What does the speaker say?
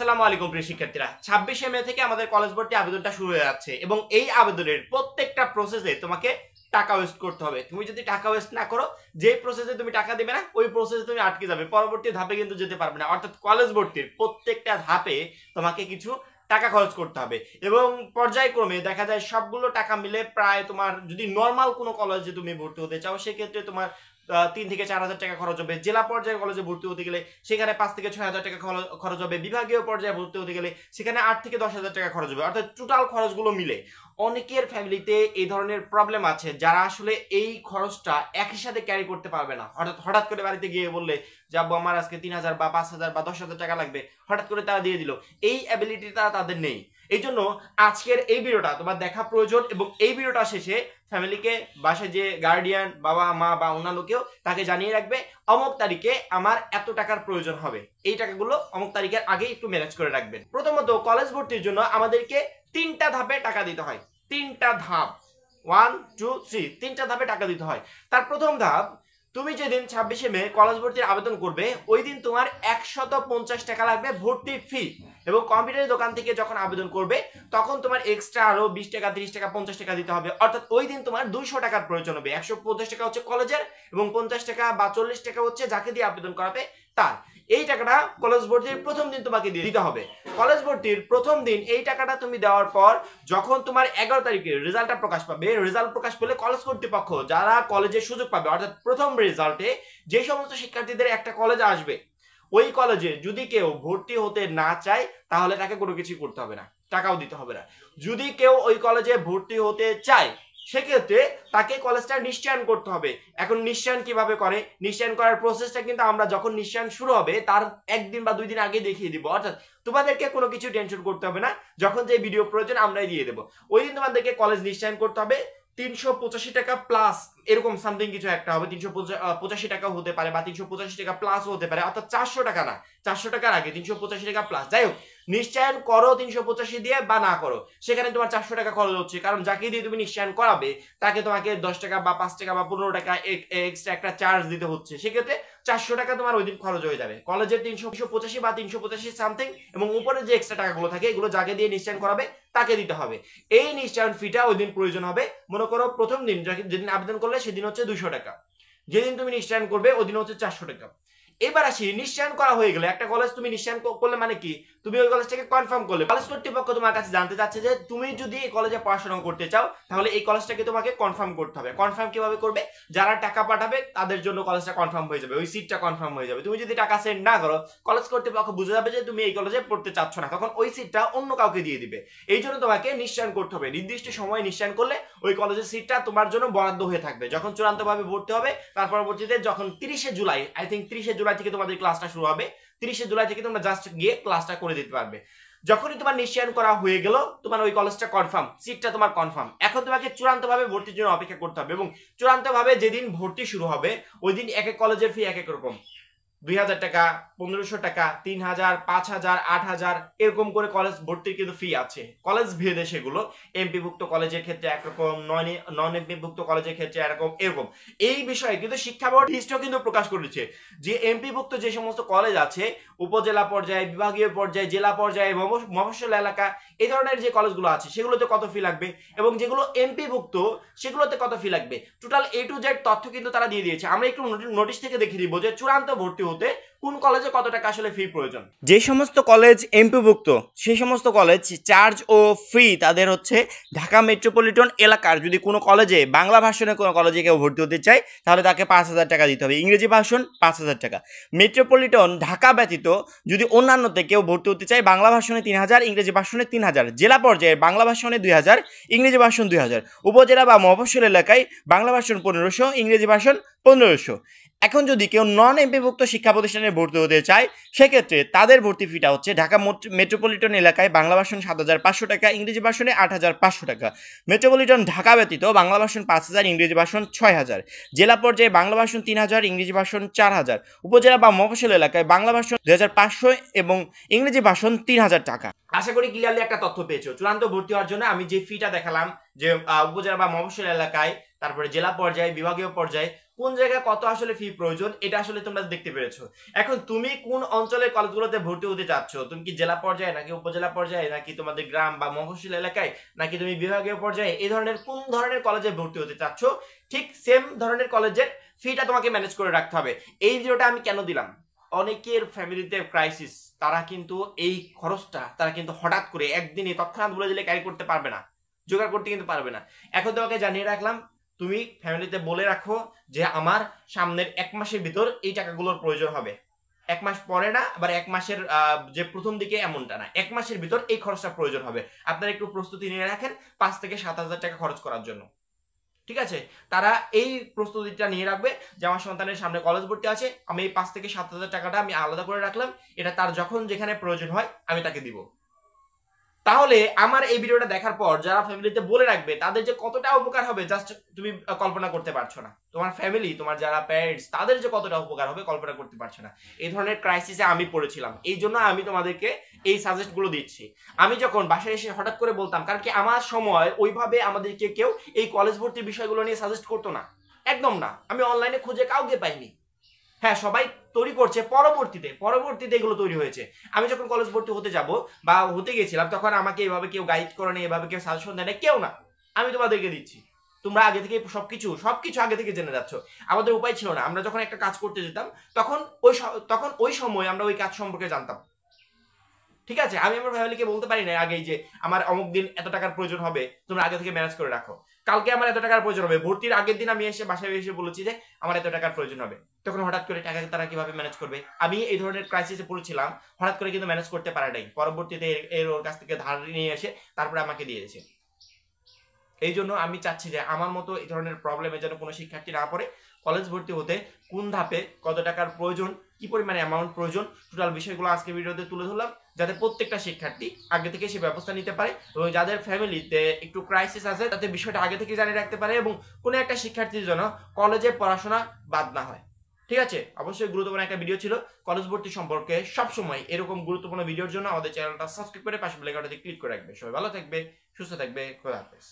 আসসালামু আলাইকুম প্রিয় শিক্ষার্থীরা, 26শে মে থেকে আমাদের কলেজ ভর্তি আবেদনটা শুরু হয়ে যাচ্ছে এবং এই আবেদনের প্রত্যেকটা প্রসেসে তোমাকে টাকা ওয়েস্ট করতে হবে। তুমি যদি টাকা ওয়েস্ট না করো, যে প্রসেসে তুমি টাকা দিবে না ওই প্রসেসে তুমি আটকে যাবে, পরবর্তী ধাপে কিন্তু যেতে পারবে না। অর্থাৎ কলেজ ভর্তির প্রত্যেকটা ধাপে তোমাকে কিছু টাকা খরচ করতে হবে এবং পর্যায়ক্রমে দেখা যায় সবগুলো টাকা মিলে প্রায় তোমার যদি নর্মাল কোনো কলেজে তুমি ভর্তি হতে চাও সেক্ষেত্রে তোমার 3 থেকে 4 হাজার টাকা খরচ হবে। জেলা পর্যায়ে কলেজে ভর্তি হতে গেলে সেখানে 5 থেকে 6 হাজার টাকা খরচ হবে। বিভাগীয় পর্যায়ে ভর্তি হতে গেলে সেখানে 8 থেকে 10 হাজার টাকা খরচ হবে। অর্থাৎ টোটাল খরচগুলো মিলে অনেকের ফ্যামিলিতে এই ধরনের প্রবলেম আছে যারা আসলে এই খরচটা একই সাথে ক্যারি করতে পারবে না। হঠাৎ করে বাড়িতে গিয়ে বললে যে আব্বু আমার আজকে 3,000 বা 5,000 বা 10,000 টাকা লাগবে, হঠাৎ করে তারা দিয়ে দিল, এই অ্যাবিলিটিটা তাদের নেই। এই জন্য আজকের এই ভিডিওটা তোমার দেখা প্রয়োজন এবং এই ভিডিওটা শেষে ফ্যামিলিকে, বাসায় যে গার্ডিয়ান বাবা মা বা অন্যান্য কেউ তাকে জানিয়ে রাখবে অমুক তারিখে আমার এত টাকার প্রয়োজন হবে, এই টাকাগুলো অমুক তারিখের আগে একটু ম্যানেজ করে রাখবেন। প্রথমত কলেজ ভর্তির জন্য আমাদেরকে 3টা ধাপে টাকা দিতে হয়। 3টা ধাপ, 1 2 3, 3টা ধাপে টাকা দিতে হয়। তার প্রথম ধাপ, তুমি যেদিন 26শে মে কলেজ ভর্তির আবেদন করবে ওই দিন তোমার 150 টাকা লাগবে ভর্তি ফি। এবং কম্পিউটারের দোকান থেকে যখন আবেদন করবে তখন তোমার এক্সট্রা আরো 20 টাকা 30 টাকা 50 টাকা দিতে হবে। অর্থাৎ ওই দিন তোমার 200 টাকার প্রয়োজন হবে। 150 টাকা হচ্ছে কলেজের এবং 50 টাকা বা 40 টাকা হচ্ছে যাকে দিয়ে আবেদন করাবে তার। এই টাকাটা কলেজ ভর্তির প্রথম দিন তোমাকে দিয়ে দিতে হবে। কলেজ ভর্তির প্রথম দিন এই টাকাটা তুমি দেওয়ার পর যখন তোমার 11 তারিখে রেজাল্টটা প্রকাশ পাবে, রেজাল্ট প্রকাশ পেলে কলেজ কর্তৃপক্ষ যারা কলেজের সুযোগ পাবে, অর্থাৎ প্রথম রেজাল্টে যে সমস্ত শিক্ষার্থীদের একটা কলেজে আসবে ওই কলেজে যদি কেউ ভর্তি হতে না চায় তাহলে তাকে কোনো কিছু করতে হবে না, টাকাও দিতে হবে না। যদি কেউ ওই কলেজে ভর্তি হতে চায় সেক্ষেত্রে তাকে কলেজটা নিশ্চয়ন করতে হবে। এখন নিশ্চয়ন কিভাবে করে, নিশ্চয়ন করার প্রসেসটা কিন্তু আমরা যখন নিশ্চয়ন শুরু হবে তার 1 দিন বা 2 দিন আগে দেখিয়ে দিব। অর্থাৎ তোমাদেরকে কোনো কিছু টেনশন করতে হবে না, যখন যে ভিডিও প্রয়োজন আমরাই দিয়ে দেবো। ওই দিন তোমাদেরকে কলেজ নিশ্চয়ন করতে হবে। 385 টাকা প্লাস এরকম সামথিং কিছু একটা হবে, 385 টাকা হতে পারে বা 385 টাকা প্লাস হতে পারে। অর্থাৎ 400 টাকা না, 400 টাকার আগে 385 টাকা প্লাস। যাই হোক, নিশ্চয়ন করো 385 দিয়ে বা না করো সেখানে তোমার 400 টাকা খরচ হচ্ছে, কারণ যাকে দিয়ে তুমি নিশ্চয়ন করাবে তাকে তোমাকে 10 টাকা বা 5 টাকা বা 15 টাকা এক্সট্রা একটা চার্জ দিতে হচ্ছে। সেক্ষেত্রে 400 টাকা তোমার ওই দিন খরচ হয়ে যাবে। কলেজের 385 বা 385 সামথিং এবং উপরে যে এক্সট্রা টাকাগুলো থাকে এগুলো যাকে দিয়ে নিশ্চয়ন করাবে তাকে দিতে হবে। এই নিশ্চয়ন ফিটা ওই দিন প্রয়োজন হবে। মনে করো প্রথম দিন যেদিন আবেদন করলে সেদিন হচ্ছে 200 টাকা, যেদিন তুমি নিশ্চয়ন করবে ওই দিন হচ্ছে 400 টাকা। এবার আসি, নিশ্চয়ন করা হয়ে গেলে একটা কলেজ তুমি নিশ্চয়ন করলে মানে কি, তুমি ওই কলেজটাকে কনফার্ম করলে কলেজ কর্তৃপক্ষ তোমার কাছে জানতে চাচ্ছে যে তুমি যদি এই কলেজে পড়াশোনা করতে চাও তাহলে এই কলেজটাকে তোমাকে কনফার্ম করতে হবে। কনফার্ম কিভাবে করবে, যারা টাকা পাঠাবে তাদের জন্য কলেজটা কনফার্ম হয়ে যাবে, ওই সিটটা কনফার্ম হয়ে যাবে। তুমি যদি টাকা সেন্ড না করো কলেজ কর্তৃপক্ষ বুঝে যাবে যে তুমি এই কলেজে পড়তে চাচ্ছ না, তখন ওই সিটটা অন্য কাউকে দিয়ে দিবে। এই জন্য তোমাকে নিশ্চয়ন করতে হবে। নির্দিষ্ট সময়ে নিশ্চয়ন করলে ওই কলেজের সিটটা তোমার জন্য বরাদ্দ হয়ে থাকবে। যখন চূড়ান্তভাবে ভর্তি হবে তার পরবর্তীতে যখন 30শে জুলাই, আই থিঙ্ক 30শে জুলাই থেকে তোমাদের ক্লাসটা শুরু হবে, 30শে জুলাই থেকে তোমরা জাস্ট গিয়ে ক্লাসটা করে দিতে পারবে। যখনই তোমার নিশ্চয়ন করা হয়ে গেল তোমার ওই কলেজটা কনফার্ম, সিটটা তোমার কনফার্ম। এখন তোমাকে চূড়ান্তভাবে ভর্তির জন্য অপেক্ষা করতে হবে এবং চূড়ান্তভাবে যেদিন ভর্তি শুরু হবে ওই দিন এক এক কলেজের ফি এক এক রকম। 2000 টাকা, 1500 টাকা, 3000, 5000, 8000 এরকম করে কলেজ ভর্তির কিন্তু ফি আছে। কলেজ ভেদে সেগুলো, এমপিভুক্ত কলেজের ক্ষেত্রে একরকম, নন এমপিভুক্ত কলেজের ক্ষেত্রে এরকম। এই বিষয়ে কিন্তু শিক্ষা বোর্ড লিস্টও কিন্তু প্রকাশ করেছে যে এমপিভুক্ত যে সমস্ত কলেজ আছে উপজেলা পর্যায়ে, বিভাগীয় পর্যায়ে, জেলা পর্যায়ে, মফস্বল এলাকা, এই ধরনের যে কলেজগুলো আছে সেগুলোতে কত ফি লাগবে এবং যেগুলো এমপিভুক্ত সেগুলোতে কত ফি লাগবে, টোটাল A to Z তথ্য কিন্তু তারা দিয়ে দিয়েছে। আমরা একটু নোটিশ থেকে দেখে দিব যে চূড়ান্ত ভর্তি হতে কোন কলেজে কত টাকা আসলে ফি প্রয়োজন। যে সমস্ত কলেজ এমপিভুক্ত সেই সমস্ত কলেজ চার্জ ও ফি তাদের হচ্ছে ঢাকা মেট্রোপলিটন এলাকার যদি কোনো কলেজে বাংলা ভার্সনে কোনো কলেজে কেউ ভর্তি হতে চায় তাহলে তাকে 5,000 টাকা দিতে হবে, ইংরেজি ভার্সন 5,000 টাকা। মেট্রোপলিটন ঢাকা ব্যতীত যদি অন্যান্যতে কেউ ভর্তি হতে চায় বাংলা ভার্সনে 3,000, ইংরেজি ভার্সনে 3,000, জেলা পর্যায়ে বাংলা ভার্সনে 2,000, ইংরেজি ভার্সন 2,000, উপজেলা বা মফস্বল এলাকায় বাংলা ভার্সন 1500, ইংরেজি ভার্সন 1500। এখন যদি কেউ নন এমপিভুক্ত শিক্ষা প্রতিষ্ঠানে ভর্তি হতে চায় সেক্ষেত্রে তাদের ভর্তি ফিটা হচ্ছে ঢাকা মেট্রোপলিটন এলাকায় বাংলা ভার্সন 7,500 টাকা, ইংরেজি ভার্সনে 8,500 টাকা। মেট্রোপলিটন ঢাকা ব্যতীত বাংলা ভার্সন 5,000, ইংরেজি ভার্সন 6,000, জেলা পর্যায়ে বাংলা ভার্সন 3,000, ইংরেজি ভার্সন 4,000, উপজেলা বা মফস্বল এলাকায় বাংলা ভার্সন 2,500 এবং ইংরেজি ভার্সন 3,000 টাকা। আশা করি ক্লিয়ারলি একটা তথ্য পেয়েছো। চূড়ান্ত ভর্তি হওয়ার জন্য আমি যে ফিটা দেখালাম যে উপজেলা বা মফস্বল এলাকায়, তারপরে জেলা পর্যায়ে, বিভাগীয় পর্যায়ে কোন জায়গায় কত আসলে ফি প্রয়োজন এটা আসলে তোমরা দেখতে পেরেছো। এখন তুমি কোন অঞ্চলের কলেজগুলোতে ভর্তি হতে চাচ্ছ, তুমি কি জেলা পর্যায়ে নাকি উপজেলা পর্যায়ে নাকি তোমাদের গ্রাম বা মফস্বল এলাকায় নাকি তুমি বিভাগীয় পর্যায়ে, এই ধরনের কোন ধরনের কলেজে ভর্তি হতে চাচ্ছ, ঠিক সেম ধরনের কলেজের ফিটা তোমাকে ম্যানেজ করে রাখতে হবে। এই ভিডিওটা আমি কেন দিলাম, অনেকের ফ্যামিলিতে ক্রাইসিস, তারা কিন্তু এই খরচটা তারা কিন্তু হঠাৎ করে একদিনে তৎক্ষণাৎ বলে দিলে ক্যারি করতে পারবে না, জোগাড় করতে কিন্তু পারবে না। এখন তোমাকে জানিয়ে রাখলাম, তুমি ফ্যামিলিতে বলে রাখো যে আমার সামনের 1 মাসের ভিতর এই টাকাগুলোর প্রয়োজন হবে। 1 মাস পরে না, আবার 1 মাসের যে প্রথম দিকে এমনটা না, 1 মাসের ভিতর এই খরচটা প্রয়োজন হবে। আপনারা একটু প্রস্তুতি নিয়ে রাখেন 5 থেকে 7,000 টাকা খরচ করার জন্য। ঠিক আছে, তারা এই প্রস্তুতিটা নিয়ে রাখবে যে আমার সন্তানের সামনে কলেজ ভর্তি আছে, আমি এই 5 থেকে 7,000 টাকাটা আমি আলাদা করে রাখলাম, এটা তার যখন যেখানে প্রয়োজন হয় আমি তাকে দিব। তাহলে আমার এই ভিডিওটা দেখার পর যারা ফ্যামিলিতে বলে রাখবে তাদের যে কতটা উপকার হবে জাস্ট তুমি কল্পনা করতে পারছো না। তোমার ফ্যামিলি, তোমার যারা প্যারেন্টস, তাদের যে কতটা উপকার হবে কল্পনা করতে পারছো না। এই ধরনের ক্রাইসিসে আমি পড়েছিলাম, এই জন্য আমি তোমাদেরকে এই সাজেস্ট গুলো দিচ্ছি। আমি যখন বাসায় এসে হঠাৎ করে বলতাম, কারণ কি আমার সময় ওইভাবে আমাদেরকে কেউ এই কলেজ ভর্তির বিষয়গুলো নিয়ে সাজেস্ট করতো না, একদম না। আমি অনলাইনে খুঁজে কাউকে পাইনি। হ্যাঁ, সবাই তৈরি করছে, পরবর্তীতে এগুলো তৈরি হয়েছে। আমি যখন কলেজ ভর্তি হতে যাব বা হতে গেছিলাম তখন আমাকে এভাবে কেউ গাইড করে নেই, এভাবে কেউ সাজেশন দেয় না, কেউ না। আমি তোমাদেরকে দিচ্ছি, তোমরা আগে থেকে সবকিছু আগে থেকে জেনে যাচ্ছ। আমাদের উপায় ছিল না, আমরা যখন একটা কাজ করতে যেতাম তখন ওই সময় আমরা ওই কাজ সম্পর্কে জানতাম। ঠিক আছে, আমি আমার ফ্যামিলিকে বলতে পারি না আগেই যে আমার অমুক দিন এত টাকার প্রয়োজন হবে, তোমরা আগে থেকে ম্যানেজ করে রাখো, কালকে আমার এত টাকার প্রয়োজন হবে। ভর্তির আগের দিন আমি এসে বাসায় এসে বলেছি যে আমার এত টাকার প্রয়োজন হবে, তখন হঠাৎ করে টাকা তারা কিভাবে ম্যানেজ করবে? আমি এই ধরনের ক্রাইসিসে পড়েছিলাম, হঠাৎ করে কিন্তু ম্যানেজ করতে পারে নাই, পরবর্তীতে ওর কাছ থেকে ধার নিয়ে এসে তারপরে আমাকে দিয়েছে। এই জন্য আমি চাচ্ছি যে আমার মতো এই ধরনের প্রবলেমে যেন কোনো শিক্ষার্থী না পড়ে। কলেজ ভর্তি হতে কোন ধাপে কত টাকার প্রয়োজন, কি পরিমাণে অ্যামাউন্ট প্রয়োজন, টোটাল বিষয়গুলো আজকে ভিডিওতে তুলে ধরলাম, যাতে প্রত্যেকটা শিক্ষার্থী আগে থেকে সে ব্যবস্থা নিতে পারে এবং যাদের ফ্যামিলিতে একটু ক্রাইসিস আছে তাতে বিষয়টা আগে থেকে জানিয়ে রাখতে পারে এবং কোনো একটা শিক্ষার্থীর জন্য কলেজে পড়াশোনা বাদ না হয়। ঠিক আছে, অবশ্যই গুরুত্বপূর্ণ একটা ভিডিও ছিল কলেজ ভর্তি সম্পর্কে। সবসময় এরকম গুরুত্বপূর্ণ ভিডিওর জন্য আমাদের চ্যানেলটা সাবস্ক্রাইব করে পাশে বেল আইকনটাতে ক্লিক করে রাখবে। সবাই ভালো থাকবে, সুস্থ থাকবে, খোদা হাফেজ।